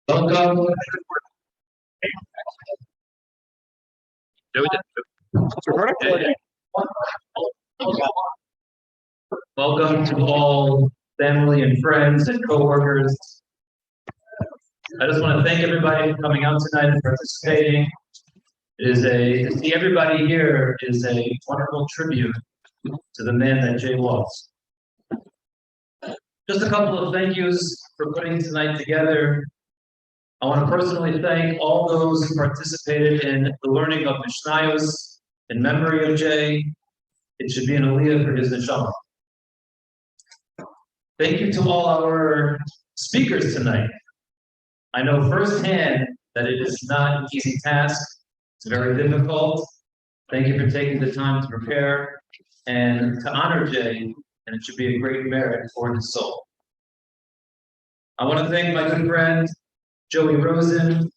Welcome. Welcome to all family and friends and coworkers. I just want to thank everybody for coming out tonight and participating. To see everybody here is a wonderful tribute to the man that Jay was. Just a couple of thank yous for putting tonight together. I want to personally thank all those who participated in the learning of Mishnayos in memory of Jay. It should be an aliyah for his neshama. Thank you to all our speakers tonight. I know firsthand that it is not an easy task. It's very difficult. Thank you for taking the time to prepare and to honor Jay, and it should be a great merit for his soul. I want to thank my good friend, Joey Rosen,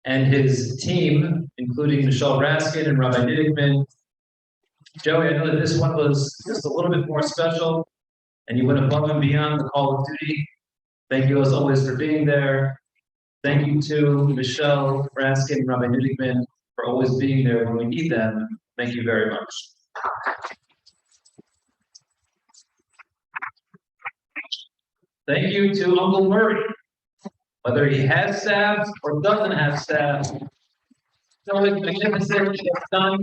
and his team, including Michelle Raskin and Rabbi Niddickman. Joey, I know that this one was just a little bit more special, and you went above and beyond the call of duty. Thank you as always for being there. Thank you to Michelle Raskin and Rabbi Niddickman for always being there when we need them. Thank you very much. Thank you to Uncle Murray. Whether he has staff or doesn't have staff, it's always magnificent to get done.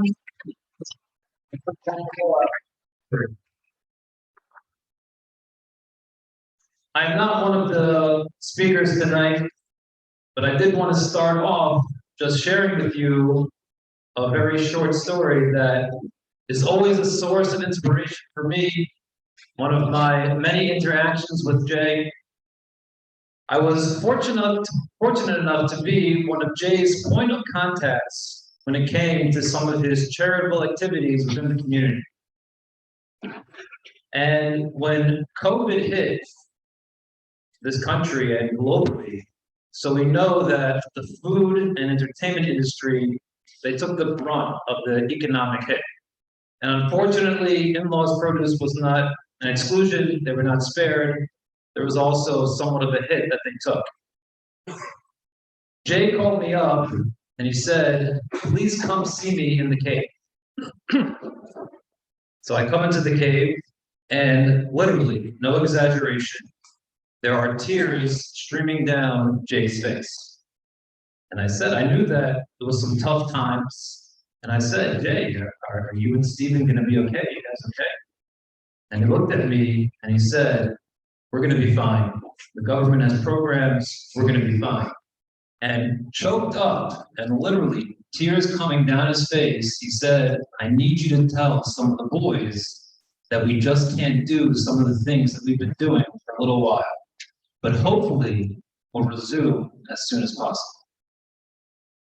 I'm not one of the speakers tonight, but I did want to start off just sharing with you a very short story that is always a source of inspiration for me. One of my many interactions with Jay. I was fortunate enough to be one of Jay's point of contacts when it came to some of his charitable activities within the community. And when COVID hit this country and globally, so we know that the food and entertainment industry, they took the brunt of the economic hit. And unfortunately, in-laws produce was not an exclusion, they were not spared. There was also somewhat of a hit that they took. Jay called me up and he said, please come see me in the cave. So I come into the cave and literally, no exaggeration, there are tears streaming down Jay's face. And I said, I knew that there was some tough times. And I said, Jay, are you and Stephen gonna be okay? You guys okay? And he looked at me and he said, we're gonna be fine. The government has programs, we're gonna be fine. And choked up and literally tears coming down his face, he said, I need you to tell some of the boys that we just can't do some of the things that we've been doing for a little while. But hopefully we'll resume as soon as possible.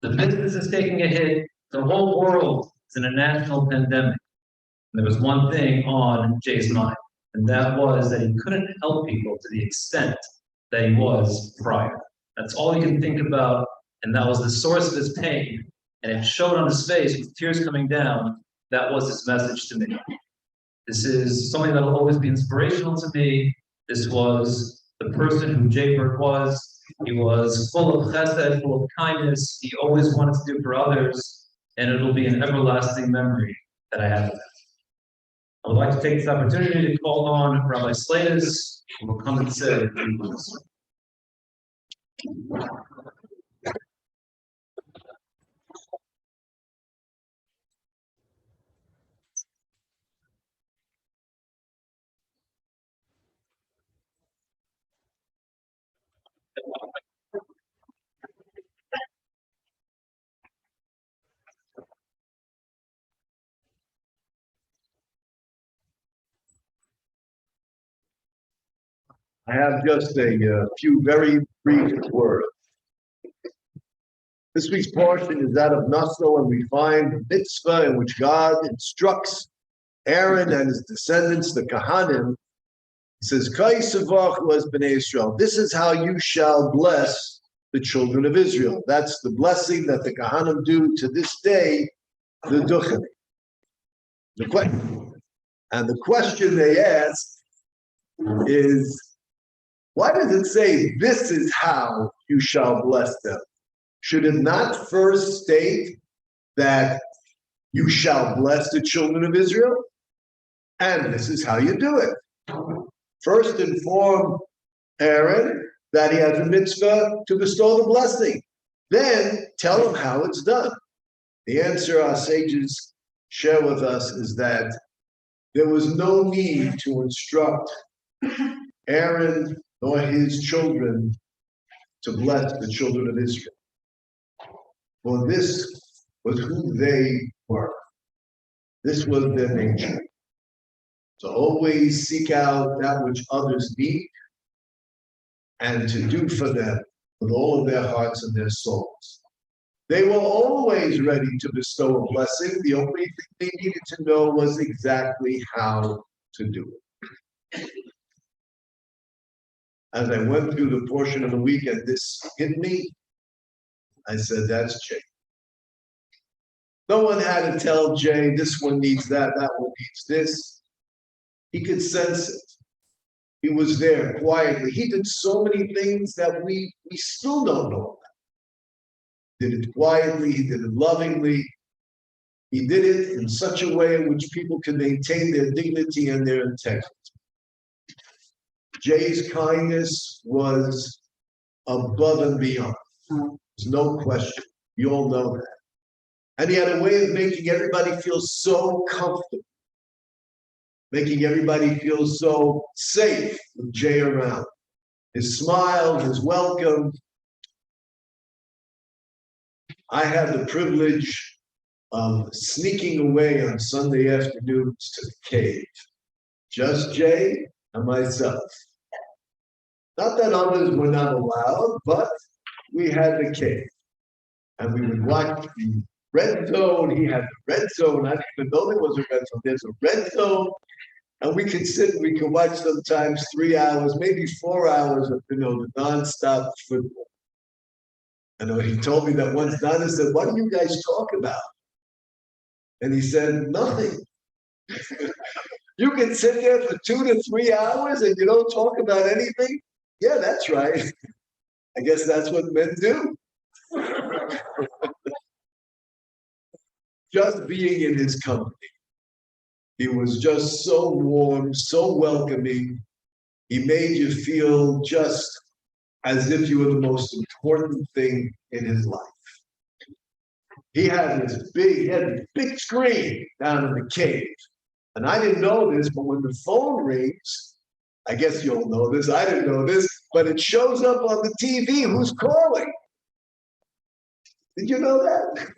The business is taking a hit, the whole world is in a national pandemic. And there was one thing on Jay's mind, and that was that he couldn't help people to the extent that he was prior. That's all he could think about, and that was the source of his pain. And it showed on his face with tears coming down. That was his message to me. This is something that will always be inspirational to me. This was the person who Jay Burke was. He was full of chesed, full of kindness. He always wanted to do for others, and it'll be an everlasting memory that I have of him. I would like to take this opportunity to call on Rabbi Slatus, who will come and say a few words. I have just a few very brief words. This week's portion is out of Naso, and we find the mitzvah in which God instructs Aaron and his descendants, the Kahanim. He says, Kai Savach was Bnei Israel. This is how you shall bless the children of Israel. That's the blessing that the Kahanim do to this day, the Duchani. The question they ask is, why does it say, this is how you shall bless them? Should it not first state that you shall bless the children of Israel? And this is how you do it. First, inform Aaron that he has a mitzvah to bestow the blessing. Then tell him how it's done. The answer our sages share with us is that there was no need to instruct Aaron nor his children to bless the children of Israel. For this was who they were. This was their nature. To always seek out that which others need and to do for them with all of their hearts and their souls. They were always ready to bestow a blessing. The only thing they needed to know was exactly how to do it. As I went through the portion of the week and this hit me, I said, that's Jay. No one had to tell Jay, this one needs that, that one needs this. He could sense it. He was there quietly. He did so many things that we still don't know about. He did it quietly, he did it lovingly. He did it in such a way in which people can maintain their dignity and their integrity. Jay's kindness was above and beyond. There's no question. You all know that. And he had a way of making everybody feel so comfortable, making everybody feel so safe with Jay around. His smile, his welcome. I had the privilege of sneaking away on Sunday afternoons to the cave. Just Jay and myself. Not that others were not allowed, but we had the cave. And we would watch the red zone. He had the red zone. I didn't even know there was a red zone. There's a red zone. And we could sit, we could watch sometimes 3 hours, maybe 4 hours of, the nonstop football. And he told me that once, Donna said, what do you guys talk about? And he said, nothing. You can sit there for 2 to 3 hours and you don't talk about anything? Yeah, that's right. I guess that's what men do. Just being in his company. He was just so warm, so welcoming. He made you feel just as if you were the most important thing in his life. He had this big screen down in the cave. And I didn't know this, but when the phone rings, I guess you'll know this, I didn't know this, but it shows up on the TV who's calling. Did you know that?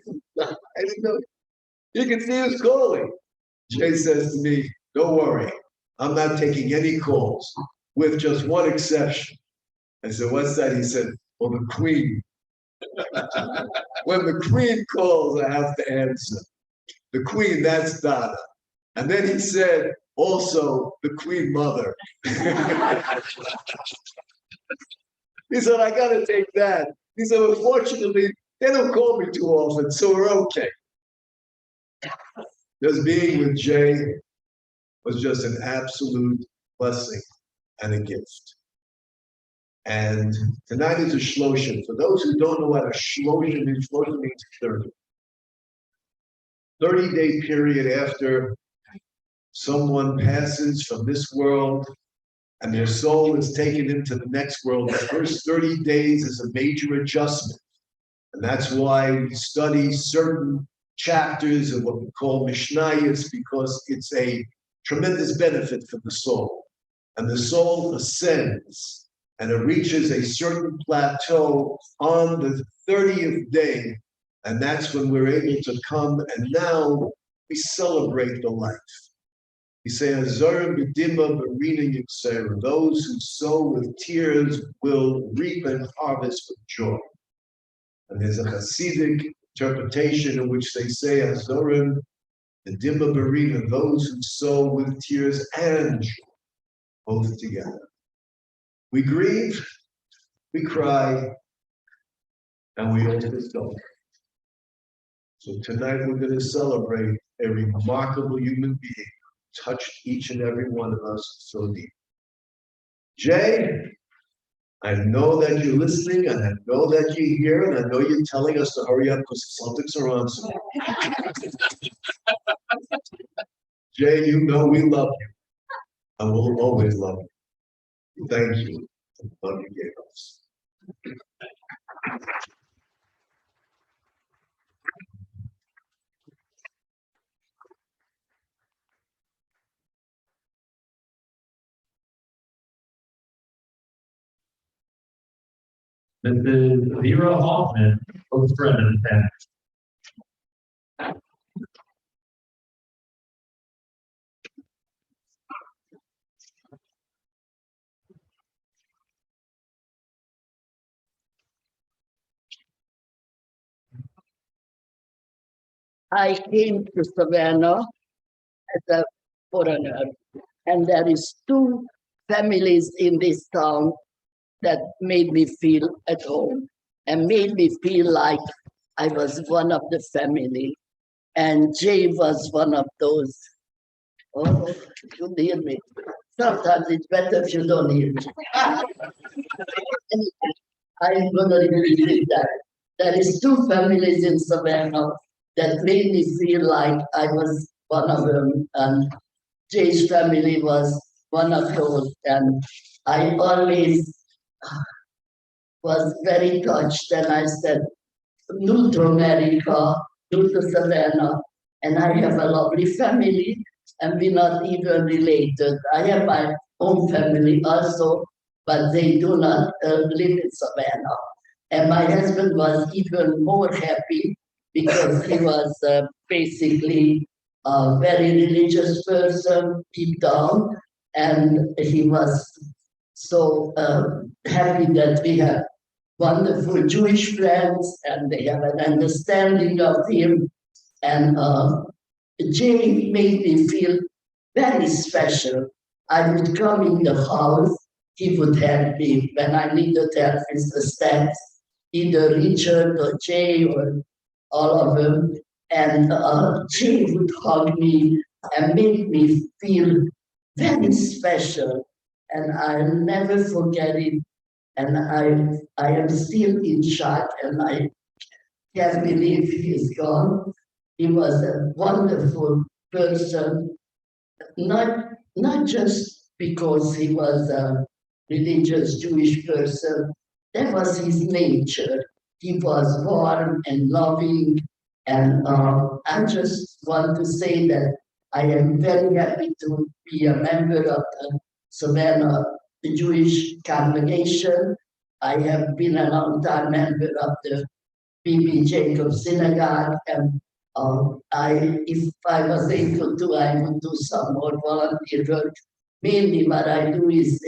I didn't know. You can see who's calling. Jay says to me, don't worry, I'm not taking any calls, with just one exception. I said, what's that? He said, well, the Queen. When the Queen calls, I have to answer. The Queen, that's Donna. And then he said, also the Queen Mother. He said, I gotta take that. He said, unfortunately, they don't call me too often, so we're okay. Just being with Jay was just an absolute blessing and a gift. And tonight is a Shloshim. For those who don't know what a Shloshim is, Shloshim means 30. 30-day period after someone passes from this world and their soul is taken into the next world. The first 30 days is a major adjustment. And that's why we study certain chapters of what we call Mishnayos, because it's a tremendous benefit for the soul. And the soul ascends and it reaches a certain plateau on the 30th day. And that's when we're able to come and now we celebrate the life. He says, "Zora b'dima marina yiksera." Those who sow with tears will reap and harvest with joy. And there's a Hasidic interpretation in which they say, "Azorim b'dima marina." Those who sow with tears and joy, both together. We grieve, we cry, and we also celebrate. So tonight we're going to celebrate a remarkable human being who touched each and every one of us so deep. Jay, I know that you're listening, and I know that you're here, and I know you're telling us to hurry up because the Celtics are on. So. Jay, you know we love you. I will always love you. Thank you for the love you gave us. Mrs. Vera Hoffman, close friend of the family. I came to Savannah as a foreigner, and there is two families in this town that made me feel at home and made me feel like I was one of the family. And Jay was one of those. Oh, you hear me. Sometimes it's better if you don't hear me. I'm gonna repeat that. There is two families in Savannah that made me feel like I was one of them, and Jay's family was one of those, and I always was very touched, and I said, new to America, new to Savannah, and I have a lovely family, and we're not even related. I have my own family also, but they do not live in Savannah. And my husband was even more happy because he was basically a very religious person deep down, and he was so happy that we have wonderful Jewish friends and they have an understanding of him. And Jay made me feel very special. I would come in the house, he would help me when I needed help with the steps, either Richard or Jay or all of them. And Jay would hug me and make me feel very special. And I'll never forget it. And I am still in shock, and I can't believe he's gone. He was a wonderful person, not just because he was a religious Jewish person. That was his nature. He was warm and loving, and I just want to say that I am very happy to be a member of the Savannah the Jewish congregation. I have been a long time member of the B.B. Jacob Synagogue, and if I was able to, I would do some more volunteer work. Mainly what I do is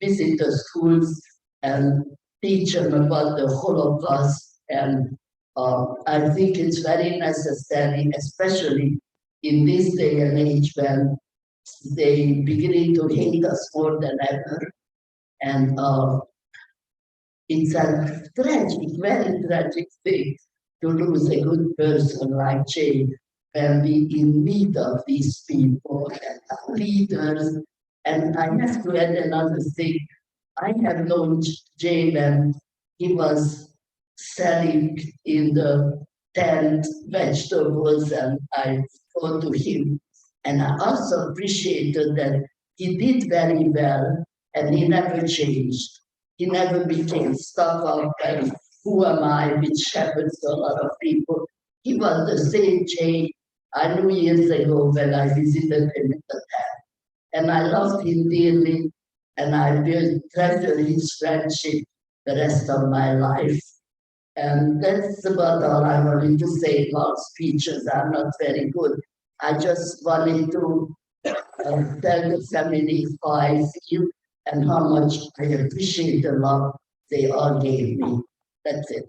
visit the schools and teach them about the Holocaust, and I think it's very necessary, especially in this day and age when they beginning to hate us more than ever. And it's a tragic, very tragic thing to lose a good person like Jay when we in need of these people and leaders. And I have to add another thing. I have known Jay when he was selling in the tent vegetables, and I go to him. And I also appreciated that he did very well and he never changed. He never became stuck up and who am I, which happens to a lot of people. He was the same Jay I knew years ago when I visited him in the tent. And I loved him dearly, and I will treasure his friendship the rest of my life. And that's about all I wanted to say. Long speeches are not very good. I just wanted to tell the family how I feel and how much I appreciate the love they all gave me. That's it.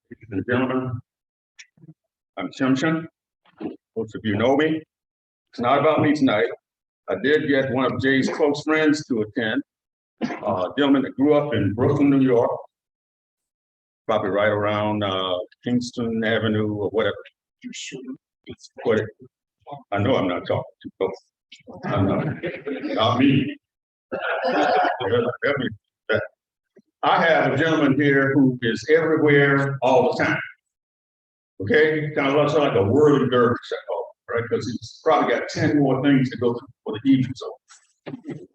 Ladies and gentlemen, I'm Shimshin. Most of you know me. It's not about me tonight. I did get one of Jay's close friends to attend, a gentleman that grew up in Brooklyn, New York, probably right around Kingston Avenue or whatever. But I know I'm not talking too close. I'm not me. I have a gentleman here who is everywhere all the time. Okay, kind of looks like a whirly dervish, I call it, right? Because he's probably got 10 more things to go through for the evening. So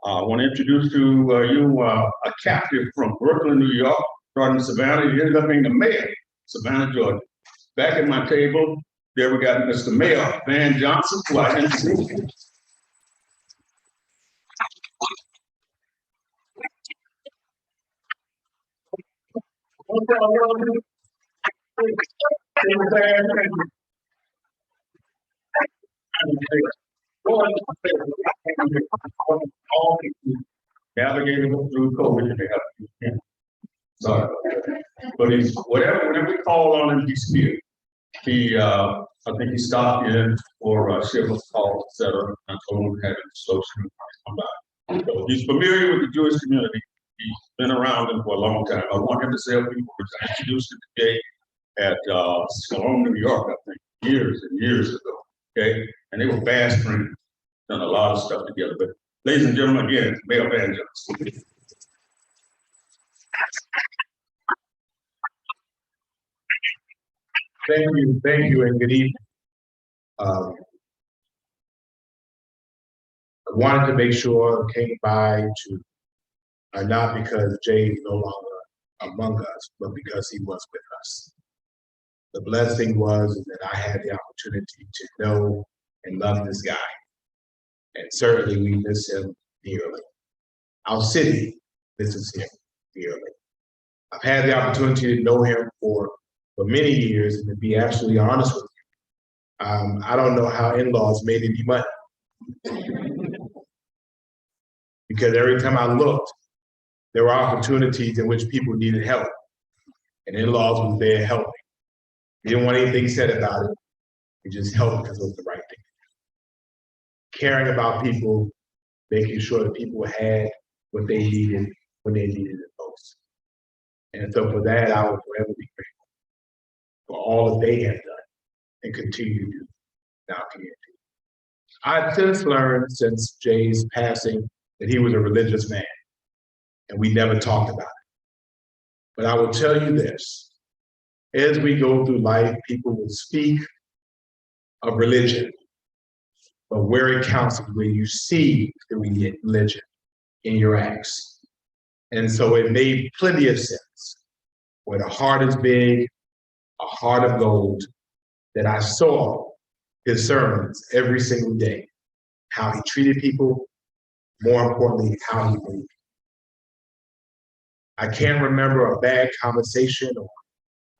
I want to introduce to you a captive from Brooklyn, New York, starting in Savannah. He ended up being the mayor of Savannah, Georgia. Back at my table, there we got Mr. Mayor Van Johnson, who I introduced. Navigating through COVID, sorry, but he's whenever we call on him, he's here. I think he stopped in for shipment calls, etc. I told him having Shloshim come by. So he's familiar with the Jewish community. He's been around them for a long time. I want him to say a few words. I introduced him today at Salone, New York, I think, years and years ago. Okay, and they were fast friends, done a lot of stuff together. But ladies and gentlemen, again, Mayor Van Johnson. Thank you, and good evening. I wanted to make sure I came by to, not because Jay is no longer among us, but because he was with us. The blessing was that I had the opportunity to know and love this guy. And certainly we miss him dearly. Our city misses him dearly. I've had the opportunity to know him for many years, and to be absolutely honest with you, I don't know how in-laws made any money. Because every time I looked, there were opportunities in which people needed help, and in-laws was there helping. They didn't want anything said about it. They just helped because it was the right thing. Caring about people, making sure that people had what they needed when they needed it most. And so for that, I will forever be grateful for all that they have done and continue to do in our community. I've since learned since Jay's passing that he was a religious man, and we never talked about it. But I will tell you this, as we go through life, people will speak of religion, but where it counts is when you see the religion in your acts. And so it made plenty of sense, where the heart is big, a heart of gold, that I saw his sermons every single day, how he treated people, more importantly, how he moved. I can't remember a bad conversation or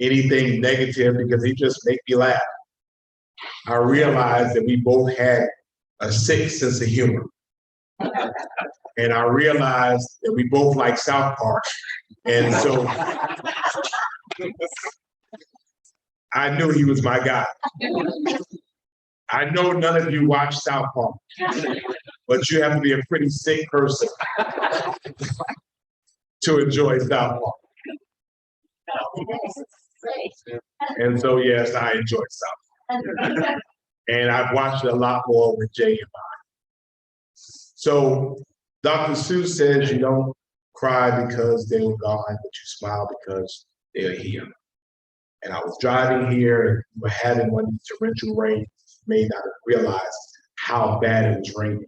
anything negative because he just made me laugh. I realized that we both had a sick sense of humor. And I realized that we both like South Park. And so I knew he was my guy. I know none of you watch South Park, but you have to be a pretty sick person to enjoy South Park. And so, yes, I enjoy South Park. And I've watched it a lot more with Jay and I. So Dr. Seuss says you don't cry because they were gone, but you smile because they're here. And I was driving here and we were having one of these torrential rains. May not have realized how bad it was raining.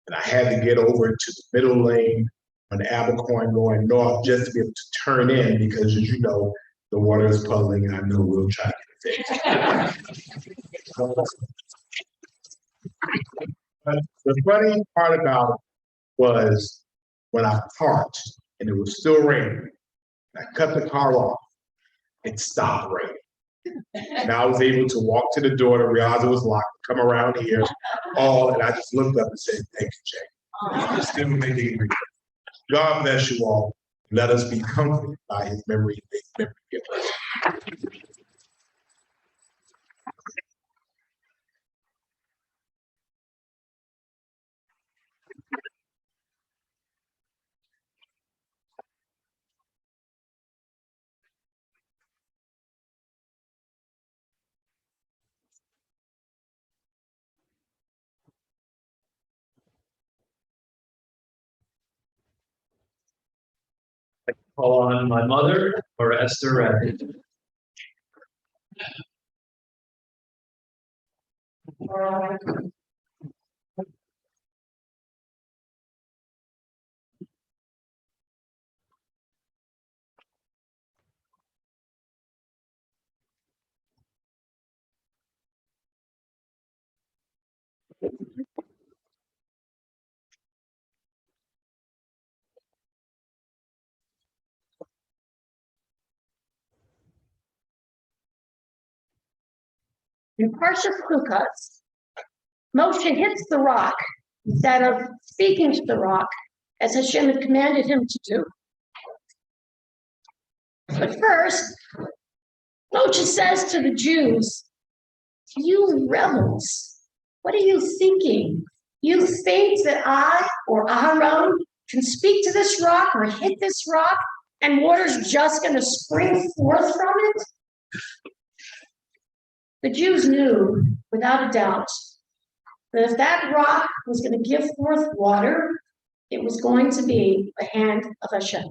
And I had to get over to the middle lane on the Abercorn going north just to be able to turn in because, as you know, the water is puddling, and I know we'll try to get it fixed. But the funny part about it was when I parked and it was still raining, I cut the car off, it stopped raining. And I was able to walk to the door to realize it was locked, come around here, and I just looked up and said, thank you, Jay. You're still making me. God bless you all. Let us be comforted by his memory. Call on my mother or Esther Ray. In Parshat Chukas, Moshe hits the rock instead of speaking to the rock as Hashem had commanded him to do. But first, Moshe says to the Jews, you rebels, what are you thinking? You think that I or Aaron can speak to this rock or hit this rock and water's just going to spring forth from it? The Jews knew, without a doubt, that if that rock was going to give forth water, it was going to be the hand of Hashem.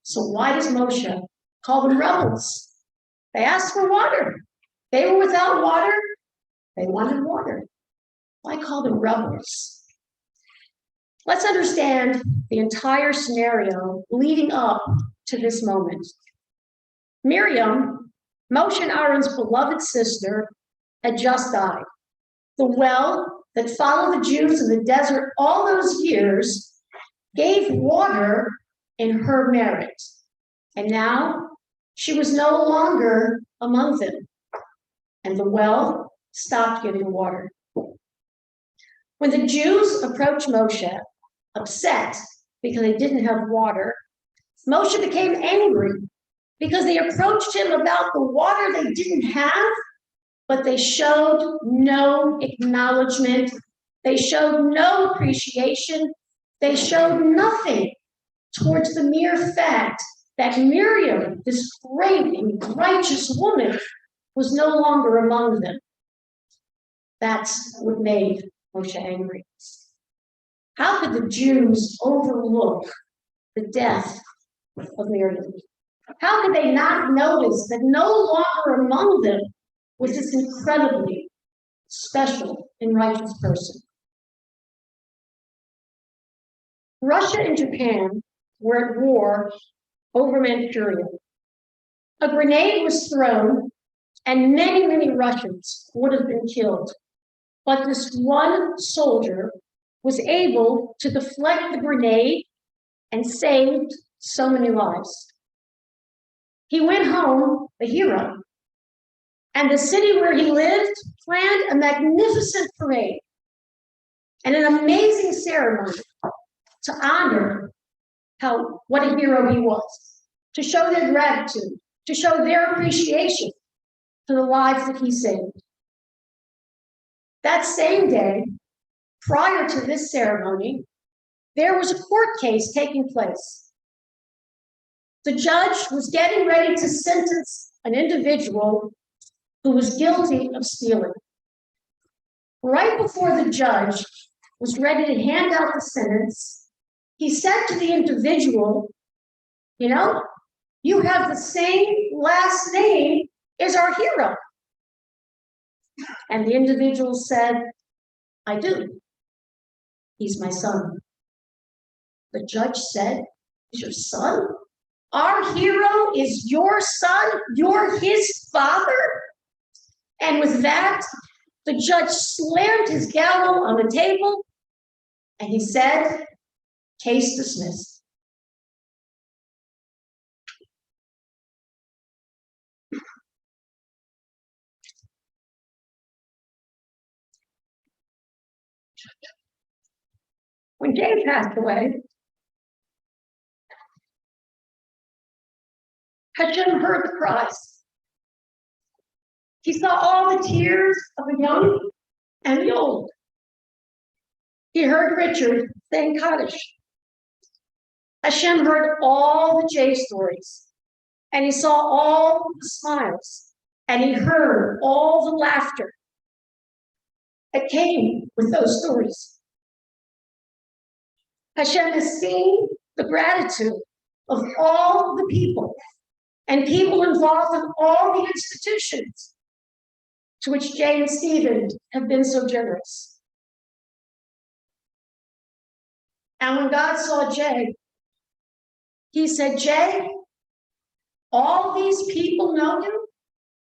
So why does Moshe call them rebels? They asked for water. They were without water. They wanted water. Why call them rebels? Let's understand the entire scenario leading up to this moment. Miriam, Moshe and Aaron's beloved sister, had just died. The well that followed the Jews in the desert all those years gave water in her merit. And now she was no longer among them. And the well stopped giving water. When the Jews approached Moshe, upset because they didn't have water, Moshe became angry because they approached him about the water they didn't have, but they showed no acknowledgement. They showed no appreciation. They showed nothing towards the mere fact that Miriam, this great and righteous woman, was no longer among them. That's what made Moshe angry. How could the Jews overlook the death of Miriam? How could they not notice that no longer among them was this incredibly special and righteous person? Russia and Japan were at war over Manchuria. A grenade was thrown and many, many Russians would have been killed. But this one soldier was able to deflect the grenade and saved so many lives. He went home a hero, and the city where he lived planned a magnificent parade and an amazing ceremony to honor what a hero he was, to show their gratitude, to show their appreciation for the lives that he saved. That same day, prior to this ceremony, there was a court case taking place. The judge was getting ready to sentence an individual who was guilty of stealing. Right before the judge was ready to hand out the sentence, he said to the individual, you know, you have the same last name as our hero. And the individual said, I do. He's my son. The judge said, "Is your son? Our hero is your son? You're his father?" And with that, the judge slammed his gavel on the table and he said, "Case dismissed." When Jay passed away, Hashem heard the cries. He saw all the tears of the young and the old. He heard Richard saying Kaddish. Hashem heard all the Jay stories, and he saw all the smiles, and he heard all the laughter that came with those stories. Hashem has seen the gratitude of all the people and people involved in all the institutions to which Jay and Stephen have been so generous. And when God saw Jay, he said, "Jay, all these people know you,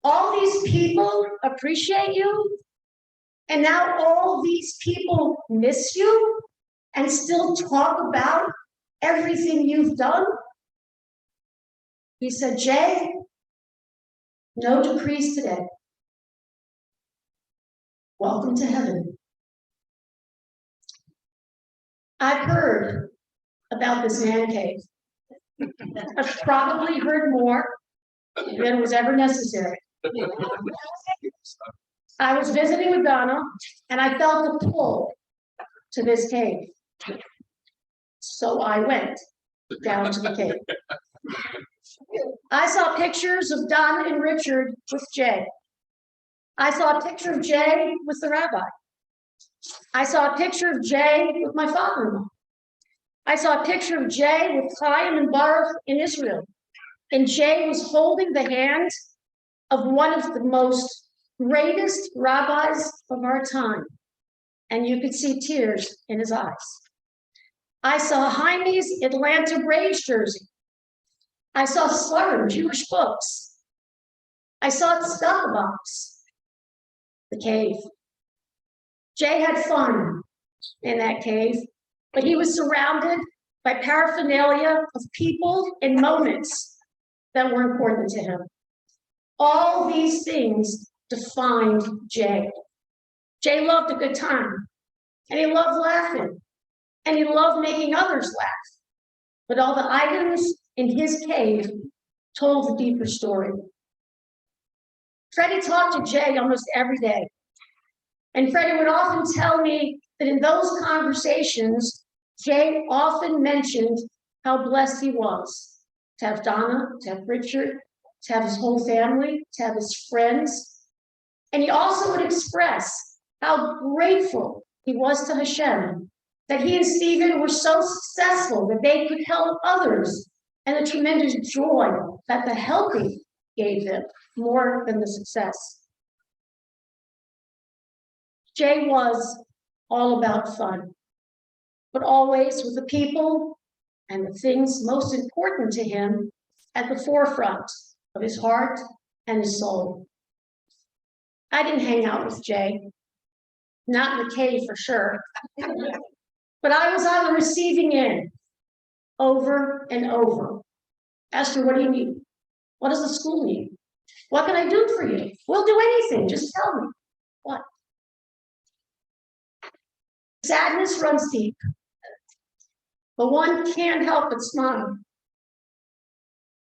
all these people appreciate you, and now all these people miss you and still talk about everything you've done." He said, "Jay, no decrees today. Welcome to heaven." I've heard about this man cave. I've probably heard more than was ever necessary. I was visiting with Donna and I felt a pull to this cave. So I went down to the cave. I saw pictures of Donna and Richard with Jay. I saw a picture of Jay with the rabbi. I saw a picture of Jay with my father-in-law. I saw a picture of Jay with Chaim and Baruch in Israel. And Jay was holding the hand of one of the most greatest rabbis of our time. And you could see tears in his eyes. I saw Jaime's Atlanta Braves jersey. I saw Svarim, Jewish books. I saw Tzedakah box, the cave. Jay had fun in that cave, but he was surrounded by paraphernalia of people and moments that were important to him. All these things defined Jay. Jay loved a good time, and he loved laughing, and he loved making others laugh. But all the items in his cave told a deeper story. Freddie talked to Jay almost every day. And Freddie would often tell me that in those conversations, Jay often mentioned how blessed he was to have Donna, to have Richard, to have his whole family, to have his friends. And he also would express how grateful he was to Hashem, that he and Stephen were so successful that they could help others, and the tremendous joy that the helping gave them more than the success. Jay was all about fun, but always with the people and the things most important to him at the forefront of his heart and his soul. I didn't hang out with Jay, not in the cave for sure, but I was on the receiving end over and over. Esther, what do you need? What does the school need? What can I do for you? We'll do anything, just tell me. What? Sadness runs deep, but one can't help but smile.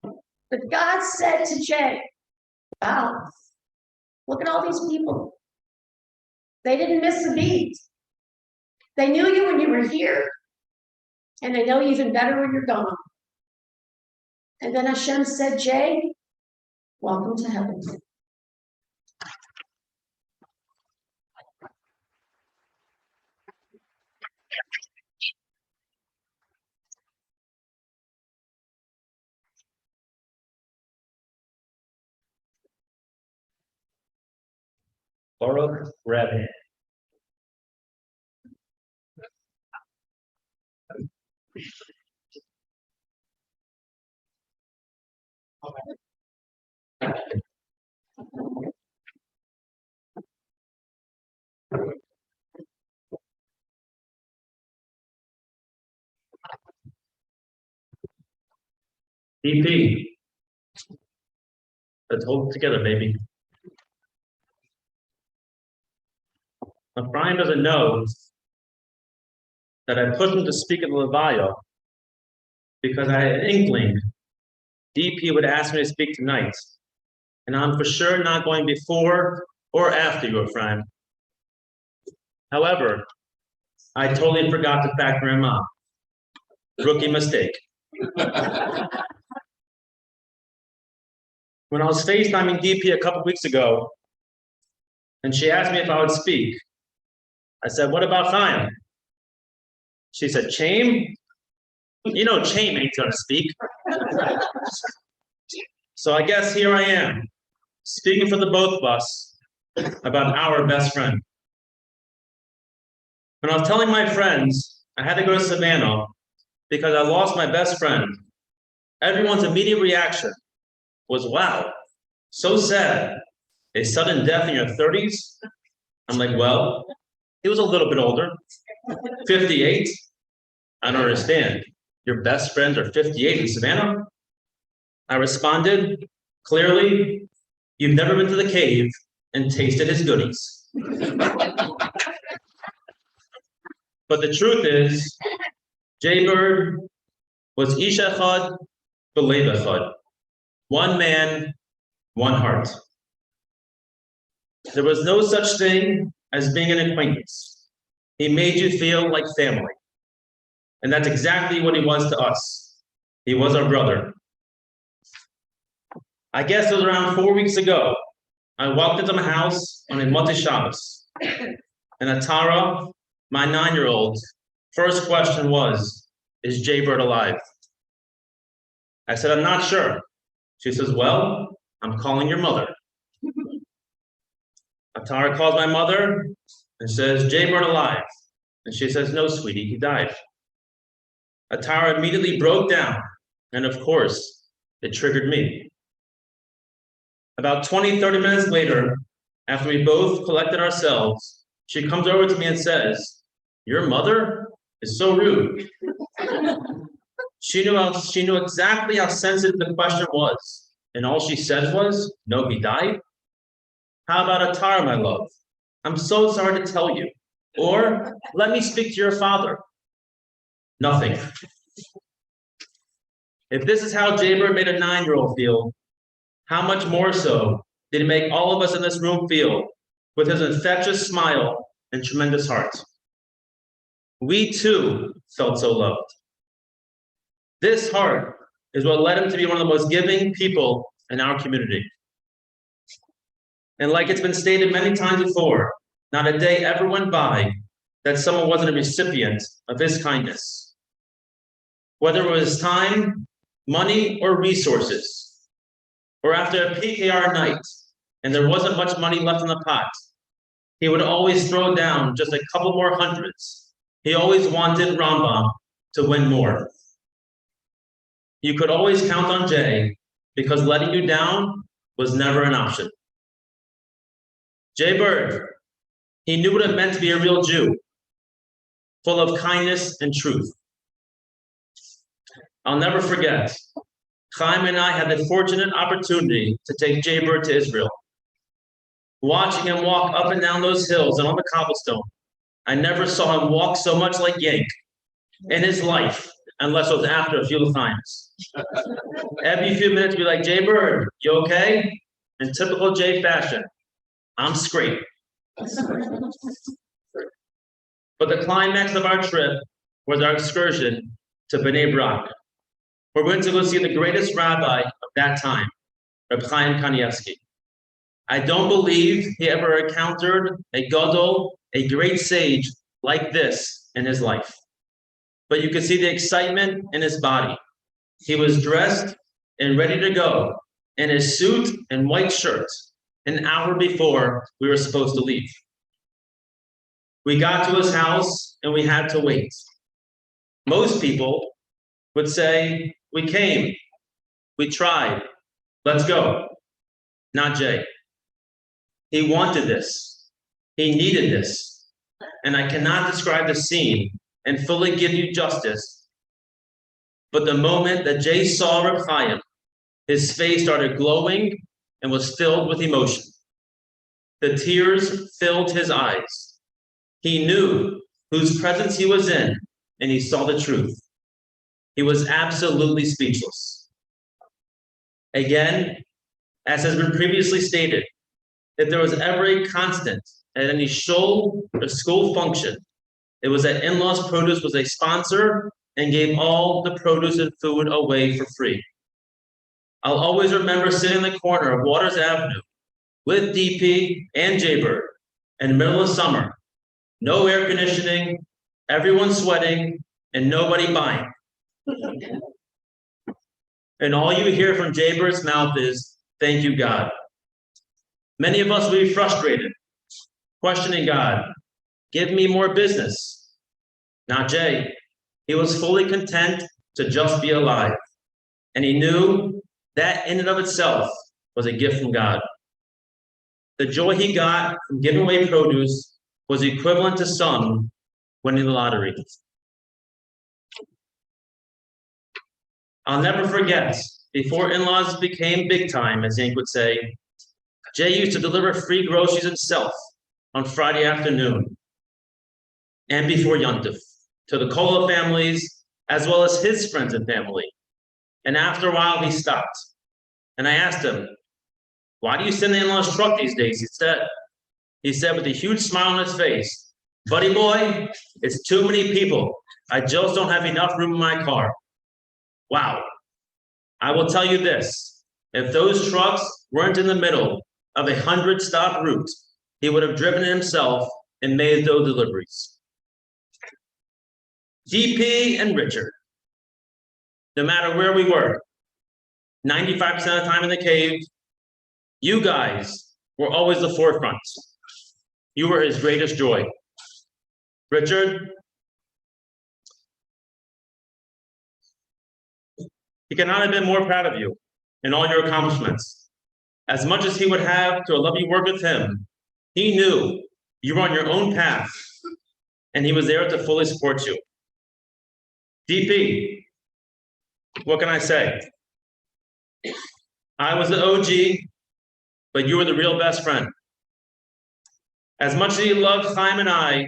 But God said to Jay, wow, look at all these people. They didn't miss a beat. They knew you when you were here, and they know you even better when you're gone. And then Hashem said, Jay, welcome to heaven. Baruch Rabbi. DP, let's hold it together, baby. Now, Brian doesn't know that I pushed him to speak at the Levaya because I had an inkling DP would ask me to speak tonight. And I'm for sure not going before or after your friend. However, I totally forgot to factor him up. Rookie mistake. When I was FaceTiming DP a couple weeks ago, and she asked me if I would speak, I said, what about Chaim? She said, Chaim? You know Chaim ain't gonna speak. So I guess here I am, speaking for the both of us about our best friend. When I was telling my friends I had to go to Savannah because I lost my best friend, everyone's immediate reaction was, wow, so sad. A sudden death in your 30s? I'm like, well, he was a little bit older. 58? I don't understand. Your best friends are 58 in Savannah? I responded, clearly, you've never been to the cave and tasted his goodies. But the truth is, Jaybird was Ish Echad B'Lev Echad. One man, one heart. There was no such thing as being an acquaintance. He made you feel like family. And that's exactly what he was to us. He was our brother. I guess it was around 4 weeks ago. I walked into my house on a Motzei Shabbos. And Atara, my 9-year-old, first question was, is Jaybird alive? I said, I'm not sure. She says, well, I'm calling your mother. Atara calls my mother and says, Jaybird alive. And she says, no, sweetie, he died. Atara immediately broke down. And of course, it triggered me. About 20, 30 minutes later, after we both collected ourselves, she comes over to me and says, your mother is so rude. She knew exactly how sensitive the question was. And all she said was, no, he died? How about Atara, my love? I'm so sorry to tell you. Or, let me speak to your father. Nothing. If this is how Jaybird made a 9-year-old feel, how much more so did he make all of us in this room feel with his infectious smile and tremendous heart? We too felt so loved. This heart is what led him to be one of the most giving people in our community. And like it's been stated many times before, not a day ever went by that someone wasn't a recipient of his kindness. Whether it was time, money, or resources, or after a PKR night and there wasn't much money left in the pot, he would always throw down just a couple more hundreds. He always wanted Rambam to win more. You could always count on Jay because letting you down was never an option. Jay Bird, he knew what it meant to be a real Jew, full of kindness and truth. I'll never forget, Chaim and I had the fortunate opportunity to take Jay Bird to Israel. Watching him walk up and down those hills and on the cobblestone, I never saw him walk so much like Yank in his life, unless it was after a few times. Every few minutes, be like, Jay Bird, you okay? In typical Jay fashion, I'm straight. But the climax of our trip was our excursion to Bnei Brak. We're going to go see the greatest rabbi of that time, Reb Chaim Kanievsky. I don't believe he ever encountered a gadol, a great sage like this in his life. But you could see the excitement in his body. He was dressed and ready to go in his suit and white shirt an hour before we were supposed to leave. We got to his house and we had to wait. Most people would say, we came, we tried, let's go. Not Jay. He wanted this. He needed this. And I cannot describe the scene and fully give you justice. But the moment that Jay saw Reb Chaim, his face started glowing and was filled with emotion. The tears filled his eyes. He knew whose presence he was in, and he saw the truth. He was absolutely speechless. Again, as has been previously stated, if there was ever a constant at any shul or school function, it was that In-Laws Produce was a sponsor and gave all the produce and food away for free. I'll always remember sitting in the corner of Waters Avenue with DP and Jaybird in the middle of summer. No air conditioning, everyone sweating, and nobody buying. And all you hear from Jaybird's mouth is, thank you, God. Many of us will be frustrated, questioning God, give me more business. Not Jay. He was fully content to just be alive. And he knew that in and of itself was a gift from God. The joy he got from giving away produce was equivalent to some winning the lottery. I'll never forget, before In-Laws became big time, as Yank would say, Jay used to deliver free groceries himself on Friday afternoon and before Yontif to the Kola families, as well as his friends and family. And after a while, he stopped. And I asked him, why do you send the In-Laws truck these days? He said with a huge smile on his face, buddy boy, it's too many people. I just don't have enough room in my car. Wow. I will tell you this, if those trucks weren't in the middle of a 100-stop route, he would have driven it himself and made those deliveries. DP and Richard, no matter where we were, 95% of the time in the cave, you guys were always the forefront. You were his greatest joy. Richard, he could not have been more proud of you and all your accomplishments. As much as he would have to love you work with him, he knew you were on your own path and he was there to fully support you. DP, what can I say? I was the OG, but you were the real best friend. As much as you loved Chaim and I,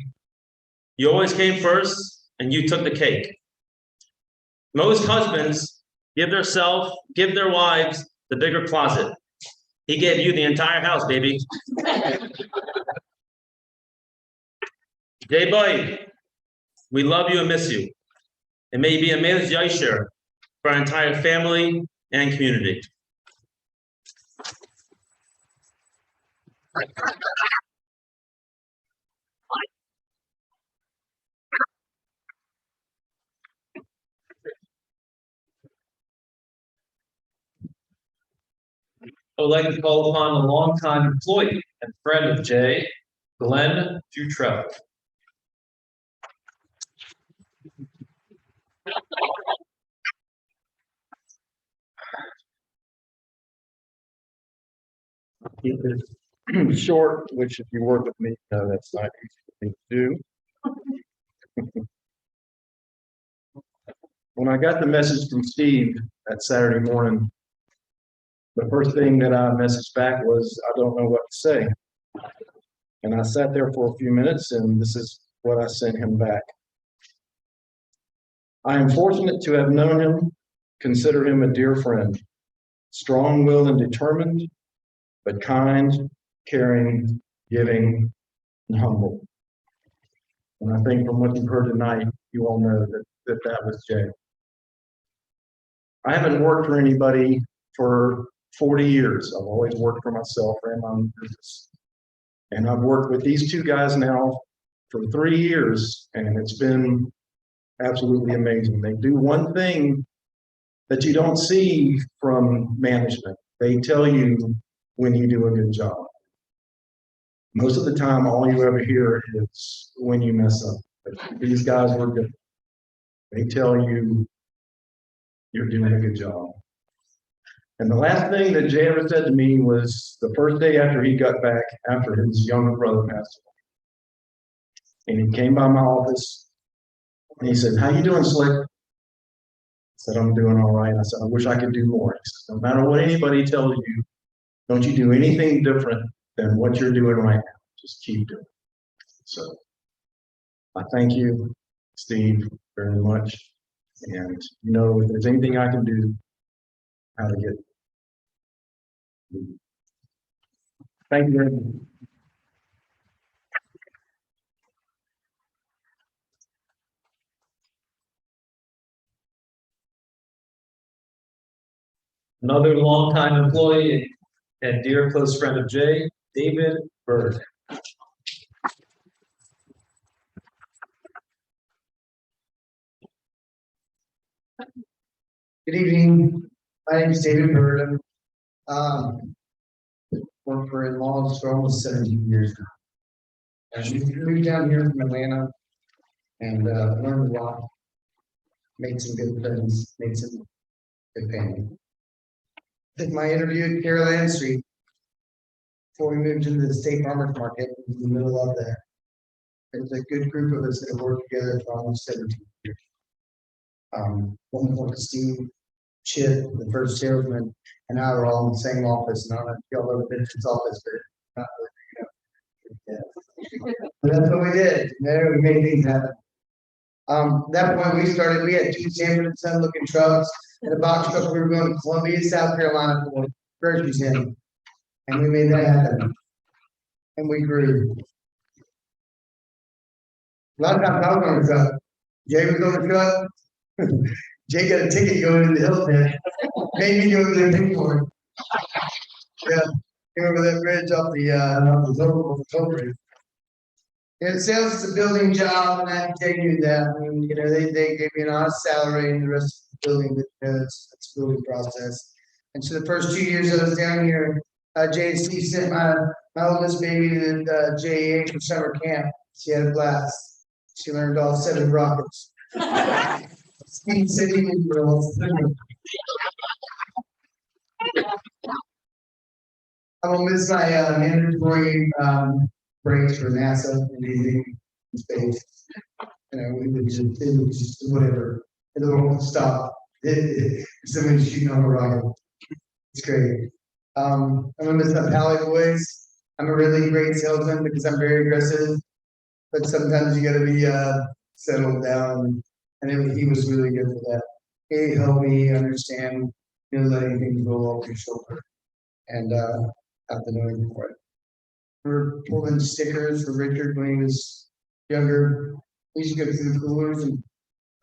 you always came first and you took the cake. Most husbands give their wives the bigger closet. He gave you the entire house, baby. Jay boy, we love you and miss you. It may be a Melech Yasher for our entire family and community. I would like to call upon a longtime employee and friend of Jay, Glenn Dutrell. Keep it short, which if you work with me, that's not easy to do. When I got the message from Steve that Saturday morning, the first thing that I messaged back was, I don't know what to say. And I sat there for a few minutes, and this is what I sent him back. I am fortunate to have known him, consider him a dear friend, strong-willed and determined, but kind, caring, giving, and humble. And I think from what you've heard tonight, you all know that was Jay. I haven't worked for anybody for 40 years. I've always worked for myself, ran my own business. And I've worked with these two guys now for 3 years, and it's been absolutely amazing. They do one thing that you don't see from management. They tell you when you do a good job. Most of the time, all you ever hear is when you mess up. But these guys were good. They tell you you're doing a good job. And the last thing that Jay ever said to me was the first day after he got back, after his younger brother passed away. And he came by my office and he said, "How you doing, Slick?" I said, "I'm doing all right." I said, "I wish I could do more." He said, "No matter what anybody tells you, don't you do anything different than what you're doing right now. Just keep doing it." So I thank you, Steve, very much. And if there's anything I can do, how to get. Thank you very much. Another longtime employee and dear close friend of Jay, David Bird. Good evening. My name is David Bird. Worked for in-laws for almost 17 years now. And we moved down here from Atlanta and learned a lot. Made some good friends, made some good family. Did my interview at Carolina Street before we moved into the State Farmers Market in the middle of there. There's a good group of us that have worked together for almost 17 years. One was Steve, Chip, the first salesman, and I were all in the same office. And I don't know if y'all ever been to his office, but not really, But that's what we did. There, we made things happen. At that point we had 2 Sanford and Son looking trucks and a box truck. We were going to Columbia, South Carolina for groceries in. And we made that happen. And we grew. A lot of times I was on the truck. Jay was on the truck. Jay got a ticket going in the Hilton. Made me go there and pay for it. Yeah, came over that bridge off the October. Yeah, sales is a building job, and I can tell you that. I mean, they gave me an honest salary, and the rest of the building, it's a building process. And so the first 2 years I was down here, Jay and Steve sent my oldest baby to JA for summer camp. She had a blast. She learned all 7 rockets. Speed City girls. I'm gonna miss my mandatory breaks for NASA and anything in space. It was just whatever. It won't stop. Somebody's shooting on a rocket. It's great. I'm gonna miss my Pally boys. I'm a really great salesman because I'm very aggressive, but sometimes you gotta be settled down. And he was really good for that. He helped me understand, letting things roll off your shoulder and have the knowing for it. We were pulling stickers for Richard when he was younger. We used to go through the coolers and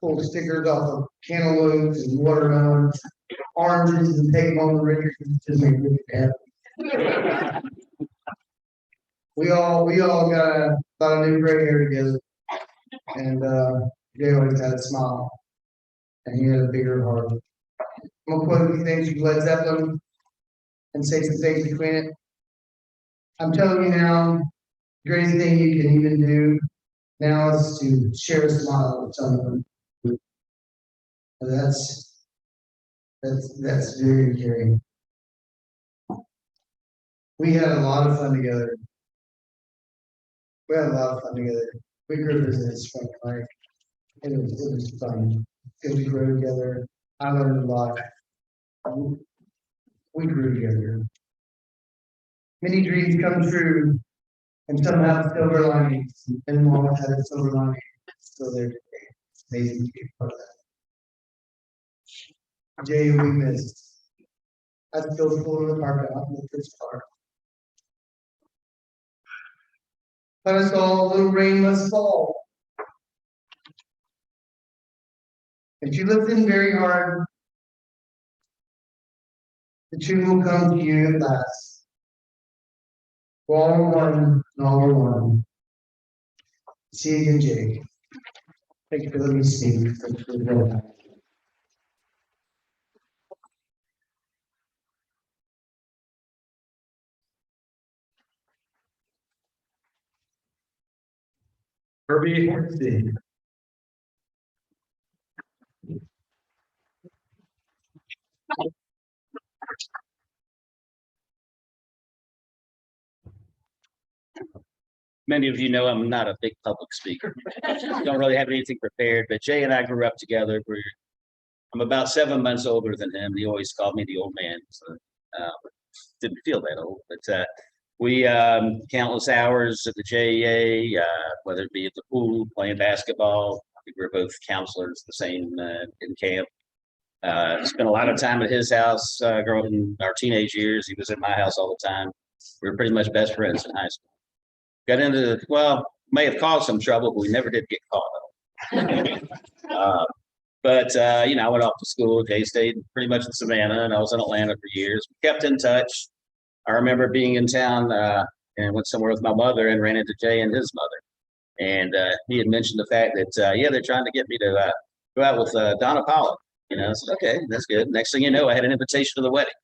pull stickers off of cantaloupes and watermelons, oranges, and take them on to Richard to make Richard happy. We all got a lot of new gray hair together, and Jay always had a smile, and he had a bigger heart. I'm gonna quote a few things from Led Zeppelin and say some things between it. I'm telling you now, the greatest thing you can even do now is to share a smile with someone. And that's very caring. We had a lot of fun together. We grew business from like it was fun. Good to grow together. I learned a lot. We grew together. Many dreams come true, and some have silver linings, and one had a silver lining. So they're it's amazing to be part of that. Jay, we missed. I still pull in the park out in the first park. Let us all, a little rain must fall. If you listen very hard, the tune will come to you at last. We're all one, and all are one. See you again, Jay. Thank you for letting me speak. Thank you for the Herbie Hornsey. many of you know, I'm not a big public speaker. Don't really have anything prepared, but Jay and I grew up together. I'm about 7 months older than him. He always called me the old man. So, didn't feel that old, but we countless hours at the JEA, whether it be at the pool, playing basketball. We were both counselors, the same in camp. Spent a lot of time at his house growing in our teenage years. He was at my house all the time. We were pretty much best friends in high school. Got into, well, may have caused some trouble, but we never did get caught. But you know, I went off to school. Jay stayed pretty much in Savannah, and I was in Atlanta for years. We kept in touch. I remember being in town and went somewhere with my mother and ran into Jay and his mother. And he had mentioned the fact that, yeah, they're trying to get me to go out with Donna Pollock. You know, I said, okay, that's good. Next thing you know, I had an invitation to the wedding.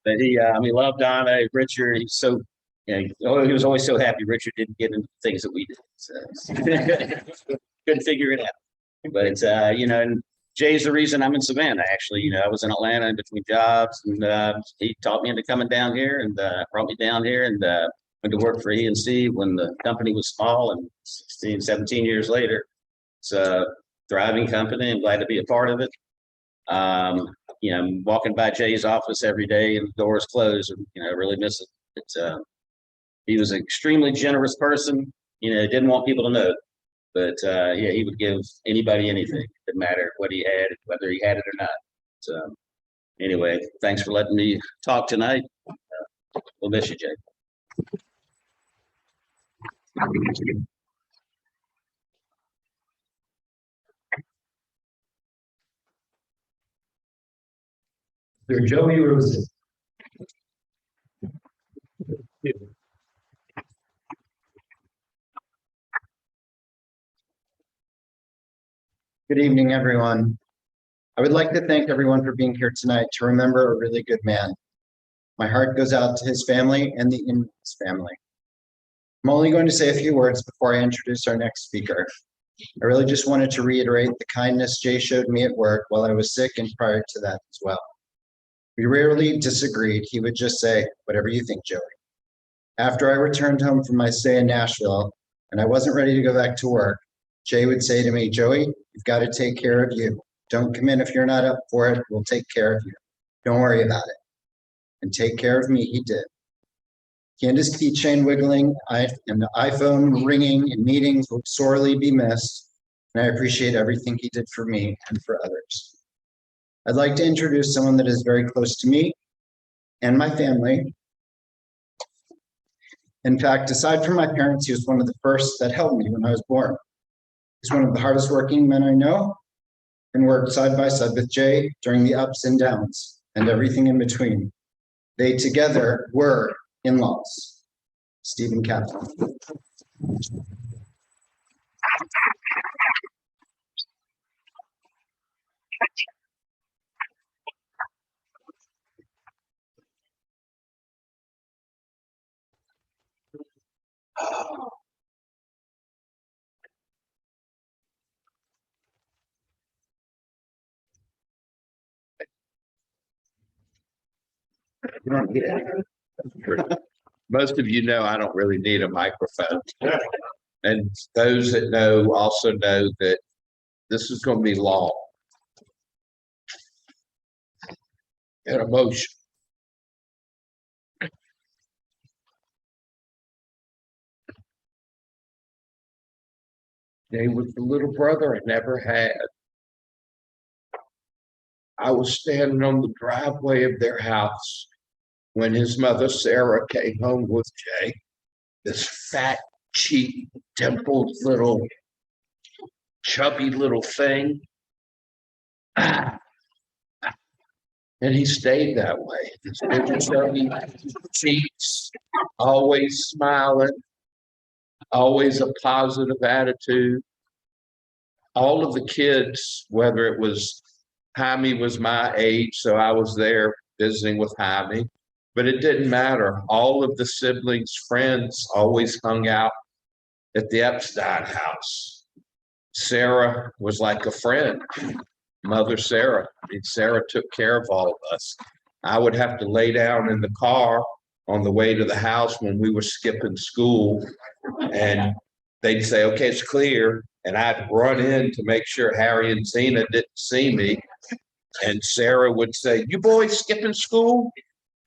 But he loved Donna, Richard. He's so, you know, he was always so happy Richard didn't get into things that we did. So couldn't figure it out. But you know, and Jay's the reason I'm in Savannah. Actually, you know, I was in Atlanta in between jobs, and he talked me into coming down here, and brought me down here, and went to work for E&C when the company was small. And 16, 17 years later, it's a thriving company. I'm glad to be a part of it. You know, I'm walking by Jay's office every day, and the door's closed, and you know, I really miss it. It's he was an extremely generous person. You know, didn't want people to know. But yeah, he would give anybody anything. Didn't matter what he had, whether he had it or not. So anyway, thanks for letting me talk tonight. We'll miss you, Jay. They're Joey Rosen. Good evening, everyone. I would like to thank everyone for being here tonight to remember a really good man. My heart goes out to his family and the Inman's family. I'm only going to say a few words before I introduce our next speaker. I really just wanted to reiterate the kindness Jay showed me at work while I was sick and prior to that as well. We rarely disagreed. He would just say, "Whatever you think, Joey." After I returned home from my stay in Nashville and I wasn't ready to go back to work, Jay would say to me, "Joey, you've got to take care of you. Don't come in if you're not up for it. We'll take care of you. Don't worry about it." And take care of me, he did. He and his keychain wiggling and the iPhone ringing in meetings will sorely be missed, and I appreciate everything he did for me and for others. I'd like to introduce someone that is very close to me and my family. In fact, aside from my parents, he was one of the first that held me when I was born. He's one of the hardest working men I know, and worked side by side with Jay during the ups and downs and everything in between. They together were in-laws. Stephen Kaplan. You don't need it. Most of you know I don't really need a microphone. And those that know also know that this is going to be long and emotional. Jay was the little brother I never had. I was standing on the driveway of their house when his mother, Sarah, came home with Jay, this fat, cheap, dimpled little, chubby little thing. And he stayed that way. His little chubby cheeks, always smiling, always a positive attitude. All of the kids, whether it was Jaime was my age, so I was there visiting with Jaime, but it didn't matter. All of the siblings, friends always hung out at the Epstein house. Sarah was like a friend, Mother Sarah. I mean, Sarah took care of all of us. I would have to lay down in the car on the way to the house when we were skipping school. And they'd say, okay, it's clear. And I'd run in to make sure Harry and Zena didn't see me. And Sarah would say, you boys skipping school?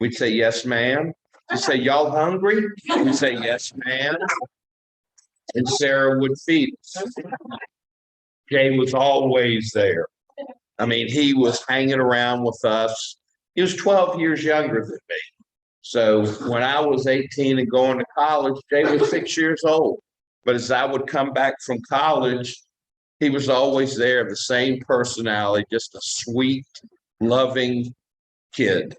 We'd say, yes, ma'am. She'd say, y'all hungry? We'd say, yes, ma'am. And Sarah would feed us. Jay was always there. I mean, he was hanging around with us. He was 12 years younger than me. So when I was 18 and going to college, Jay was 6 years old. But as I would come back from college, he was always there, the same personality, just a sweet, loving kid.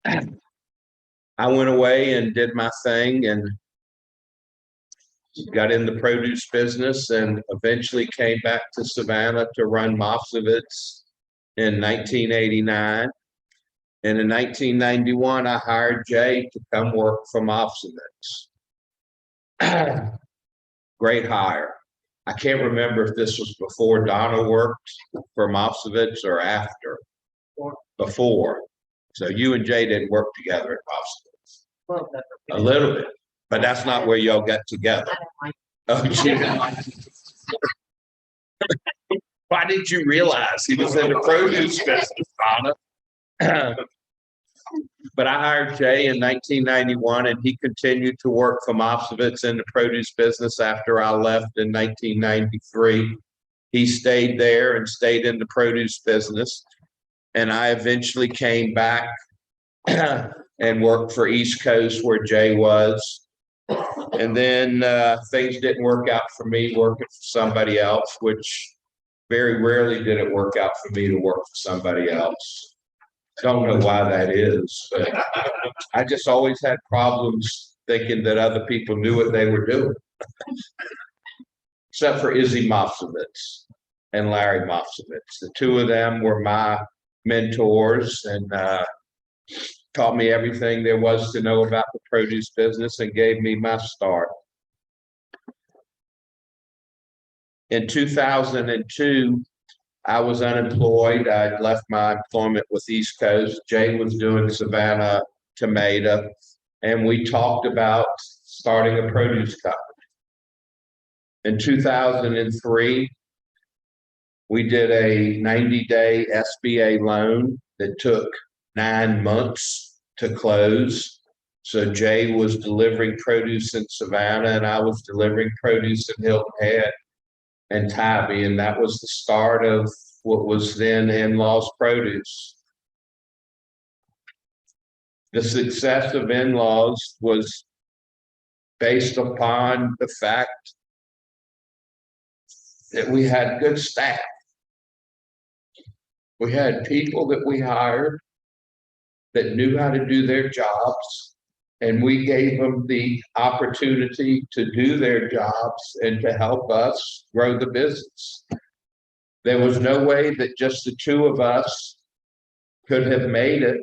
I went away and did my thing and got in the produce business and eventually came back to Savannah to run Mopsovitz in 1989. And in 1991, I hired Jay to come work for Mopsovitz. Great hire. I can't remember if this was before Donna worked for Mopsovitz or after. Before. So you and Jay didn't work together at Mopsovitz. A little bit, but that's not where y'all got together. Oh, gee. Why didn't you realize he was in the produce business, Donna? But I hired Jay in 1991 and he continued to work for Mopsovitz in the produce business after I left in 1993. He stayed there and stayed in the produce business. And I eventually came back and worked for East Coast where Jay was. And then things didn't work out for me working for somebody else, which very rarely did it work out for me to work for somebody else. Don't know why that is, but I just always had problems thinking that other people knew what they were doing. Except for Izzy Mopsovitz and Larry Mopsovitz. The two of them were my mentors and taught me everything there was to know about the produce business and gave me my start. In 2002, I was unemployed. I'd left my employment with East Coast. Jay was doing Savannah Tomato, and we talked about starting a produce company. In 2003, we did a 90-day SBA loan that took 9 months to close. So Jay was delivering produce in Savannah, and I was delivering produce in Hilton Head and Tybee, and that was the start of what was then In-Laws Produce. The success of In-Laws was based upon the fact that we had good staff. We had people that we hired that knew how to do their jobs, and we gave them the opportunity to do their jobs and to help us grow the business. There was no way that just the two of us could have made it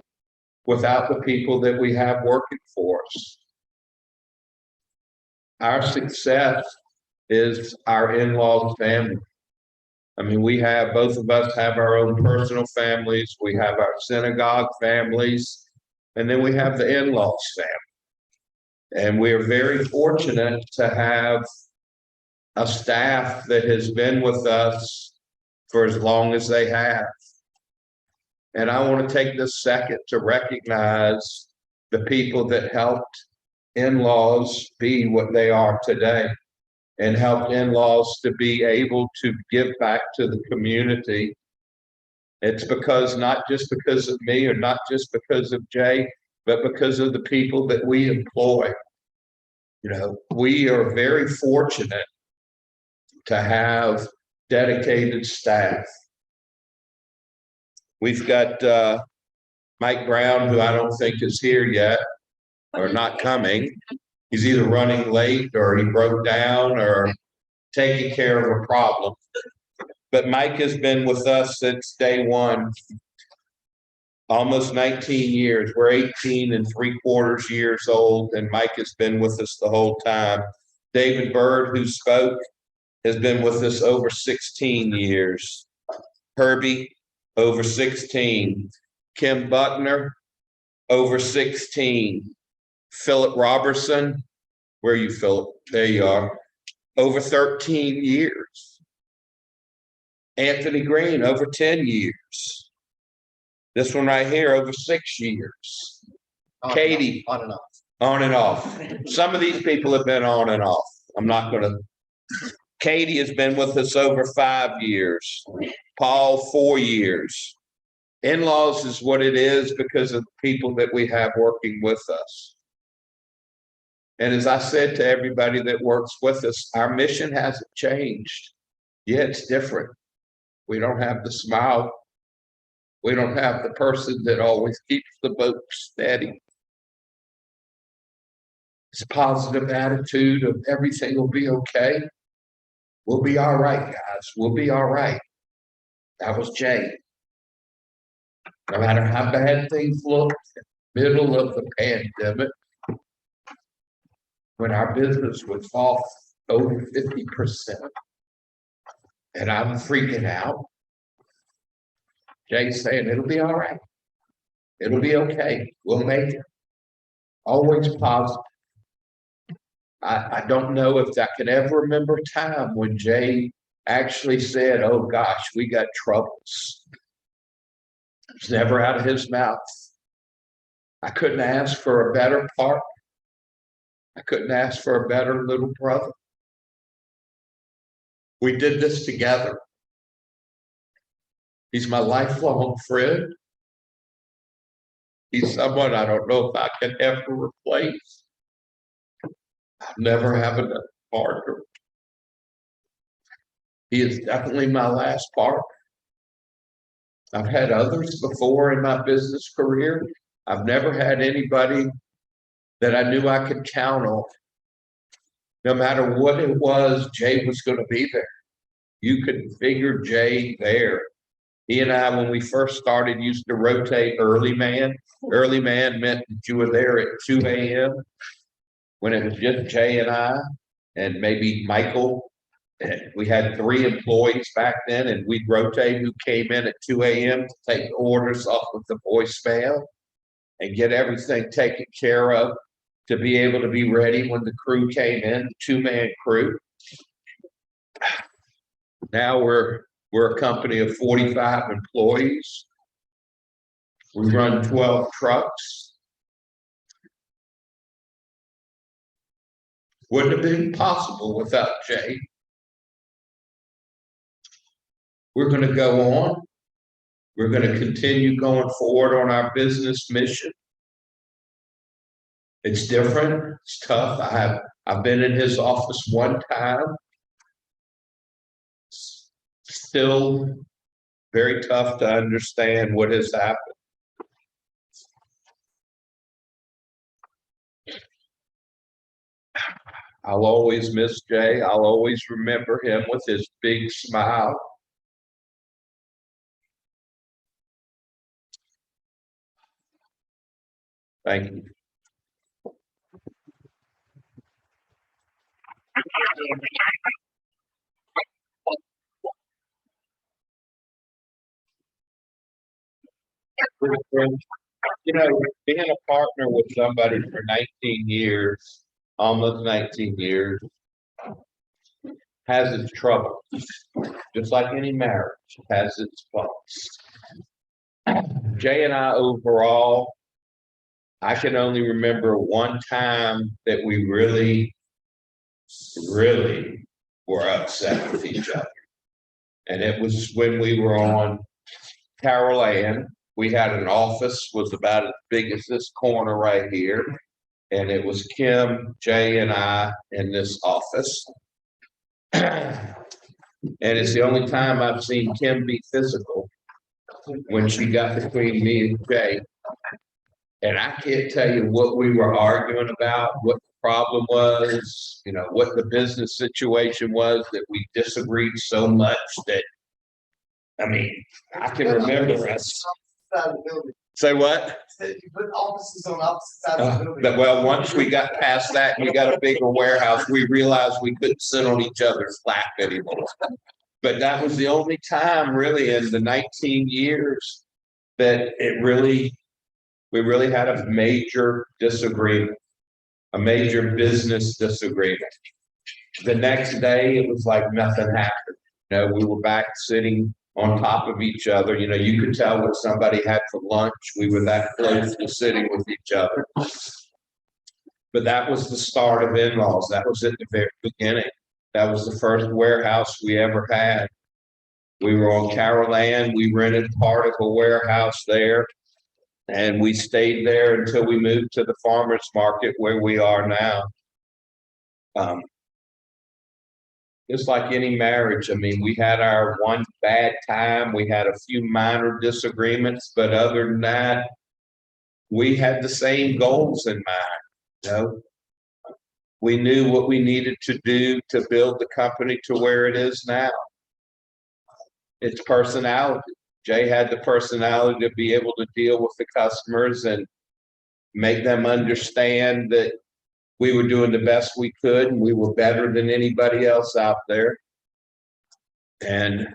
without the people that we have working for us. Our success is our in-laws family. I mean, both of us have our own personal families. We have our synagogue families, and then we have the in-laws family. And we are very fortunate to have a staff that has been with us for as long as they have. And I want to take this second to recognize the people that helped in-laws be what they are today and helped in-laws to be able to give back to the community. It's not just because of me or not just because of Jay, but because of the people that we employ. You know, we are very fortunate to have dedicated staff. We've got Mike Brown, who I don't think is here yet or not coming. He's either running late or he broke down or taking care of a problem. But Mike has been with us since day one, almost 19 years. We're 18 3/4 years old, and Mike has been with us the whole time. David Bird, who spoke, has been with us over 16 years. Herbie, over 16. Kim Buckner, over 16. Philip Robertson, where are you, Philip? There you are. Over 13 years. Anthony Green, over 10 years. This one right here, over 6 years. Katie. On and off. On and off. Some of these people have been on and off. I'm not gonna. Katie has been with us over 5 years. Paul, 4 years. In-laws is what it is because of the people that we have working with us. And as I said to everybody that works with us, our mission hasn't changed. Yeah, it's different. We don't have the smile. We don't have the person that always keeps the boat steady. It's a positive attitude of everything will be okay. We'll be all right, guys. We'll be all right. That was Jay. No matter how bad things look, middle of the pandemic, when our business was off over 50%, and I'm freaking out, Jay's saying, it'll be all right. It'll be okay. We'll make it. Always positive. I don't know if I can ever remember a time when Jay actually said, oh gosh, we got troubles. It's never out of his mouth. I couldn't ask for a better partner. I couldn't ask for a better little brother. We did this together. He's my lifelong friend. He's someone I don't know if I can ever replace. I'll never have another partner. He is definitely my last partner. I've had others before in my business career. I've never had anybody that I knew I could count on. No matter what it was, Jay was going to be there. You could figure Jay there. He and I, when we first started, used to rotate early man. Early man meant that you were there at 2 a.m. when it was just Jay and I, and maybe Michael. And we had 3 employees back then, and we'd rotate who came in at 2 a.m. to take orders off of the voicemail and get everything taken care of to be able to be ready when the crew came in, the 2-man crew. Now we're a company of 45 employees. We run 12 trucks. Wouldn't have been possible without Jay. We're going to go on. We're going to continue going forward on our business mission. It's different. It's tough. I've been in his office one time. Still very tough to understand what has happened. I'll always miss Jay. I'll always remember him with his big smile. Thank you. You know, being a partner with somebody for 19 years, almost 19 years, has its troubles. Just like any marriage has its faults. Jay and I overall, I can only remember one time that we really were upset with each other. And it was when we were on Carol Ann. We had an office, was about as big as this corner right here. And it was Kim, Jay, and I in this office. And it's the only time I've seen Kim be physical, when she got between me and Jay. And I can't tell you what we were arguing about, what the problem was, you know, what the business situation was that we disagreed so much that, I mean, I can remember us. Say what? You put offices on opposite sides of the building. Well, once we got past that, and we got a bigger warehouse, we realized we couldn't sit on each other's lap anymore. But that was the only time really in the 19 years that it really We really had a major disagreement, a major business disagreement. The next day, it was like nothing happened. You know, we were back sitting on top of each other. You know, you could tell what somebody had for lunch. We were that close to sitting with each other. But that was the start of in-laws. That was at the very beginning. That was the first warehouse we ever had. We were on Carroll Ann. We rented part of a warehouse there. And we stayed there until we moved to the farmer's market where we are now. Just like any marriage, I mean, we had our one bad time. We had a few minor disagreements, but other than that, we had the same goals in mind. You know, we knew what we needed to do to build the company to where it is now. It's personality. Jay had the personality to be able to deal with the customers and make them understand that we were doing the best we could and we were better than anybody else out there. And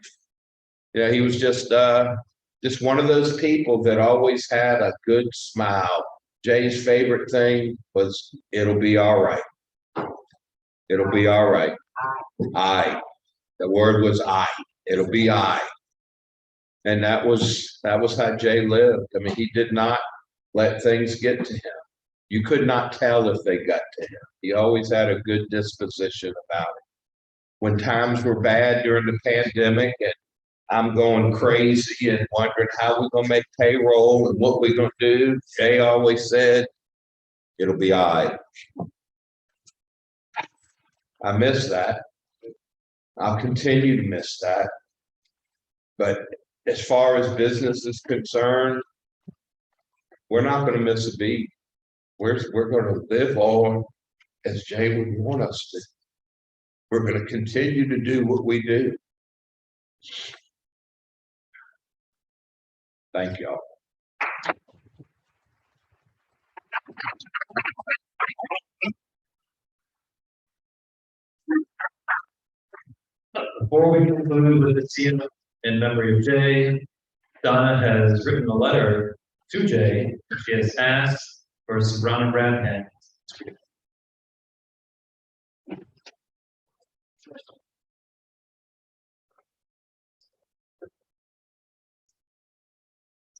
yeah, he was just one of those people that always had a good smile. Jay's favorite thing was, "It'll be all right. It'll be all right." I. The word was I. It'll be I. And that was how Jay lived. I mean, he did not let things get to him. You could not tell if they got to him. He always had a good disposition about it. When times were bad during the pandemic and I'm going crazy and wondering how we're going to make payroll and what we're going to do, Jay always said, "It'll be all right." I miss that. I'll continue to miss that. But as far as business is concerned, we're not going to miss a beat. We're going to live on as Jay would want us to. We're going to continue to do what we do. Thank y'all. Before we conclude with the seal in memory of Jay, Donna has written a letter to Jay. She has asked for some brown bread and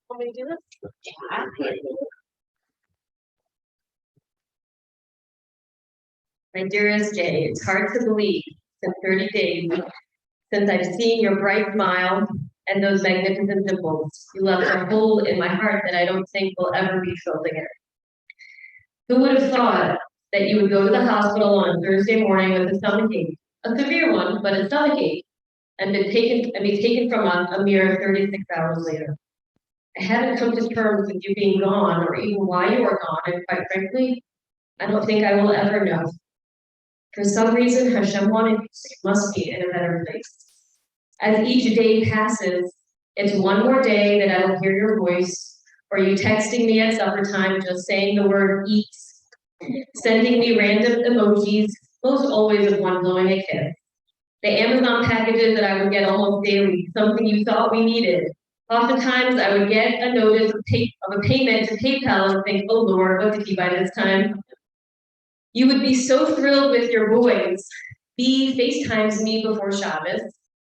Want me to do this? Yeah. My dearest Jay, it's hard to believe in 30 days since I've seen your bright smile and those magnificent dimples. You left a hole in my heart that I don't think will ever be filled again. Who would have thought that you would go to the hospital on Thursday morning with a stomachache, a severe one, but a stomachache, and be taken from a mere 36 hours later? I haven't come to terms with you being gone or even why you are gone, and quite frankly, I don't think I will ever know. For some reason, Hashem wanted you, so you must be in a better place. As each day passes, it's one more day that I don't hear your voice, or you texting me at supper time just saying the word eat, sending me random emojis, most always with one blowing a kiss. The Amazon packages that I would get almost daily, something you thought we needed. Oftentimes, I would get a notice of a payment to PayPal and think, "Oh Lord, what did he buy this time?" You would be so thrilled with your boys. B FaceTimes me before Shabbos.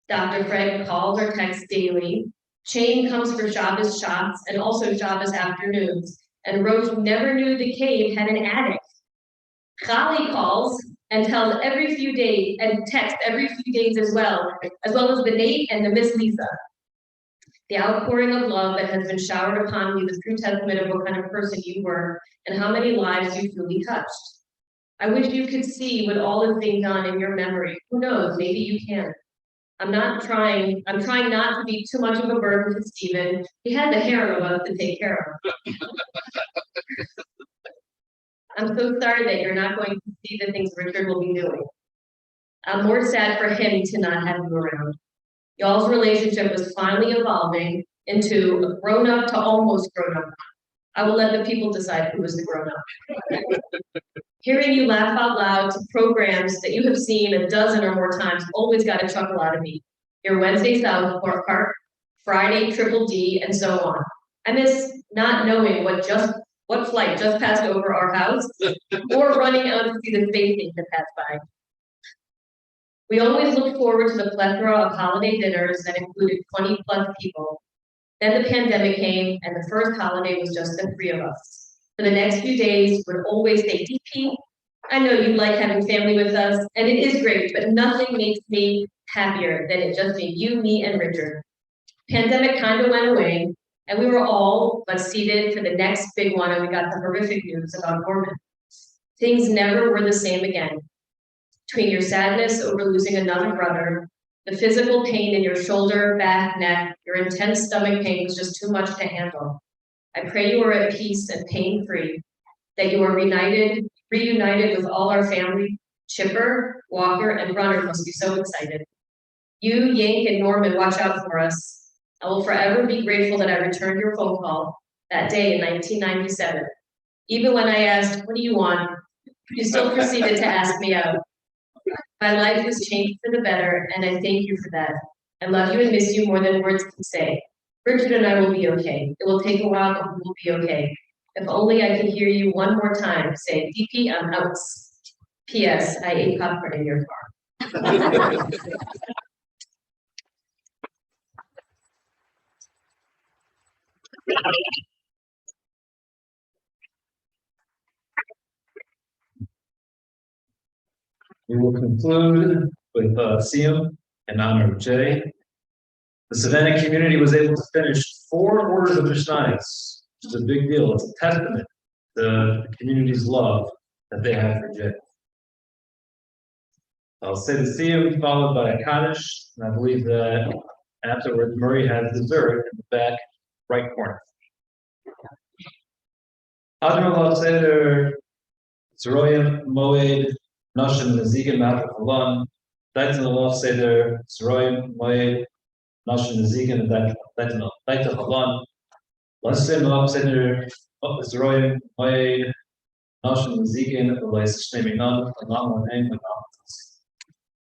Dr. Fred calls or texts daily. Shane comes for Shabbos shots and also Shabbos afternoons. And Roach never knew the cave had an attic. Chali calls and tells every few days and texts every few days as well as the Nate and the Miss Lisa. The outpouring of love that has been showered upon me, the true testament of what kind of person you were and how many lives you truly touched. I wish you could see what all is being done in your memory. Who knows, maybe you can. I'm trying not to be too much of a burden to Stephen. He had the harem of us to take care of. I'm so sorry that you're not going to see the things Richard will be doing. I'm more sad for him to not have you around. Y'all's relationship was finally evolving into a grown-up to almost grown-up. I will let the people decide who was the grown-up. Hearing you laugh out loud to programs that you have seen a dozen or more times always got a chuckle out of me. Your Wednesday South Park, Friday Triple D, and so on. I miss not knowing what flight just passed over our house or running out to see the space station that passed by. We always looked forward to the plethora of holiday dinners that included 20+ people. Then the pandemic came and the first holiday was just the 3 of us. For the next few days, we'd always say, DP, I know you like having family with us, and it is great, but nothing makes me happier than it just being you, me, and Richard. Pandemic kind of went away, and we were all but seated for the next big one, and we got the horrific news about Norman. Things never were the same again. Between your sadness over losing another brother, the physical pain in your shoulder, back, neck, your intense stomach pain was just too much to handle. I pray you are at peace and pain-free, that you are reunited with all our family. Chipper, Walker, and Runner must be so excited. You, Yank, and Norman, watch out for us. I will forever be grateful that I returned your phone call that day in 1997. Even when I asked, what do you want? You still proceeded to ask me out. My life has changed for the better, and I thank you for that. I love you and miss you more than words can say. Richard and I will be okay. It will take a while, but we will be okay. If only I could hear you one more time say, DP, I'm out. P.S. I ate popcorn in your car. We will conclude with Siyum in honor of Jay. The Savannah community was able to finish 4 orders of Mishnayos, which is a big deal. It's a testament to the community's love that they have for Jay. I'll say the Siyum followed by a Kaddish, and I believe that afterwards Murray has dessert in the back right corner. Admiral Seder, Zeroyim, Moed, Nashim, Nezigen, Mahat Halan, Daitan Allah Seder, Zeroyim, Moed, Nashim, Nezigen, and Daitan Halan, Lasim Allah Seder, Zeroyim, Moed, Nashim, Nezigen, Lais Shneminan, Alam, and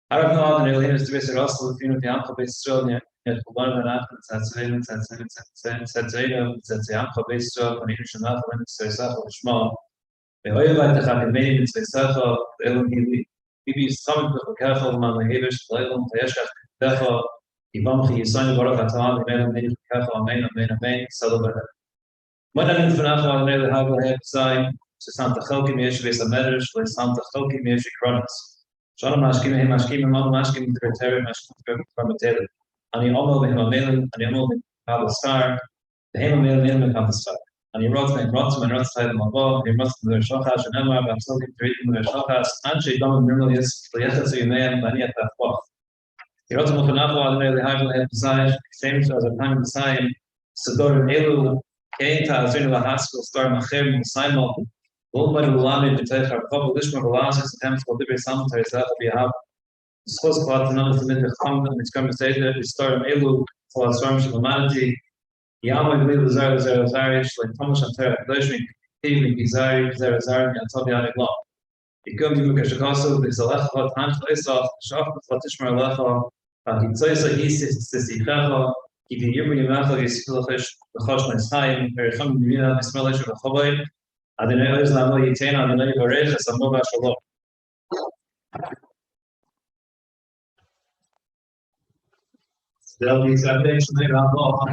Arab Nod and Alien is to be Russell, if you know the Uncle Base Australia, yet one of the Nathans, Satsavin, Satsayamka Base Australia, and International, and Sesaf of Shmal. The oil like the Happy Main in Sesaf of Elohim, Bibi some of the careful Manahivish, Leilum, Tayashka, therefore, Ibamki, Yisani Barakatan, the man made careful, Amen, Salabah. When I'm in Fanafa, I nearly have a head sign to Santa Helki Mesh, Vesa Medish, like Santa Helki Mesh Chronicles. Shana mashkim he mashkim among mashkim the criteria mashkim from a tailor. And he almost became a mailing, and he almost became a star. The him mailing became a star. And he wrote and wrote and wrote side of my ball. He wrote the shochas and Emma, but still to read the shochas. And she don't normally is the yetsa you man, but yet that was. He wrote the Mufanafo and the high level design, same as a time of design. Sador and Elu, Kainta, Zunila Haskell, Star Machem, Simon. Volmar Lulami, the Tetra, Papa Lishma, Velasquez, attempts for Liberty Samtari, that we have. Schools called none of the minute come and it's conversation, we start in Elu, for a storm of humanity. Yama, we will Zara, like Thomas and Terra, Glashmi, Evening, Bizarre, Zara, and Tobianic Law. You come to Mukashakaso, there's a left hot hand to Isaf, Shaf, Fatishmar Lefa, and he says that he says, Hefa, if you bring him out of his Philafish, the Hoshman's time, very family, Ismailish of the Hobby. Adonai is not only Yitain, Adonai Barech, as a Mobile Shalom. There'll be Saturdays to make up all.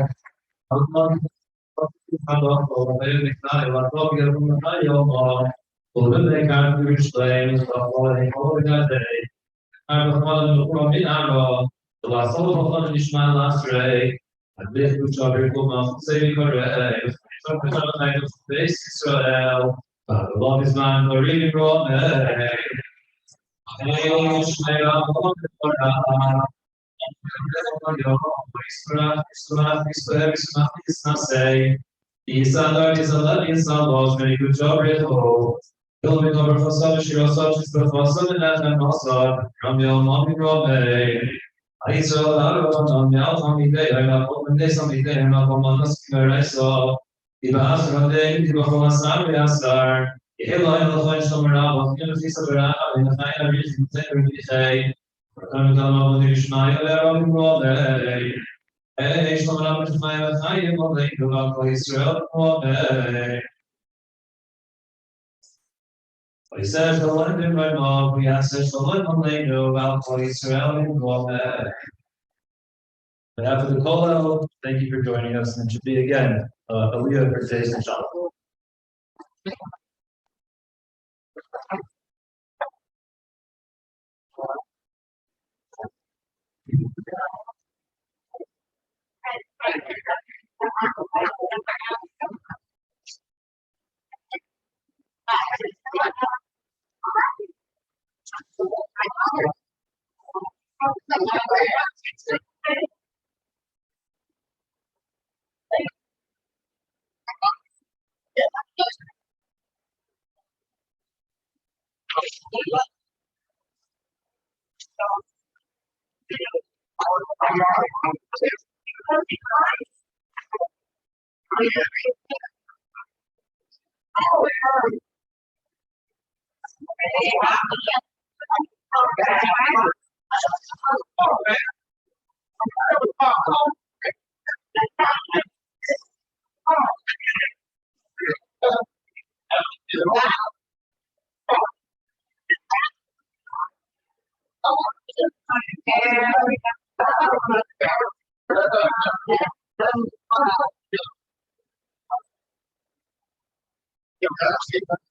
Israel, the love is mine, the reading wrong. Very good job, Rico. Filming over for some such as the Fossa and Mossad, from your mommy Robe. I saw a lot on the Alpha Day, I got open days on the day, and I'm on the square I saw. The Basra Day, the Bahola Sabria Star, the Hilla and the Fine Summer Album, University of Verona, and the Fine Region, Secretary. Coming down on the Ishmael, on the שלום עליו ושמיים וחיים עלינו ועל כל ישראל אמן. ויעשה שלום בדברינו ויעשה שלום עלינו ועל כל ישראל amen. But after the call out, thank you for joining us, and it should be again Aliyah for today's Shabbat.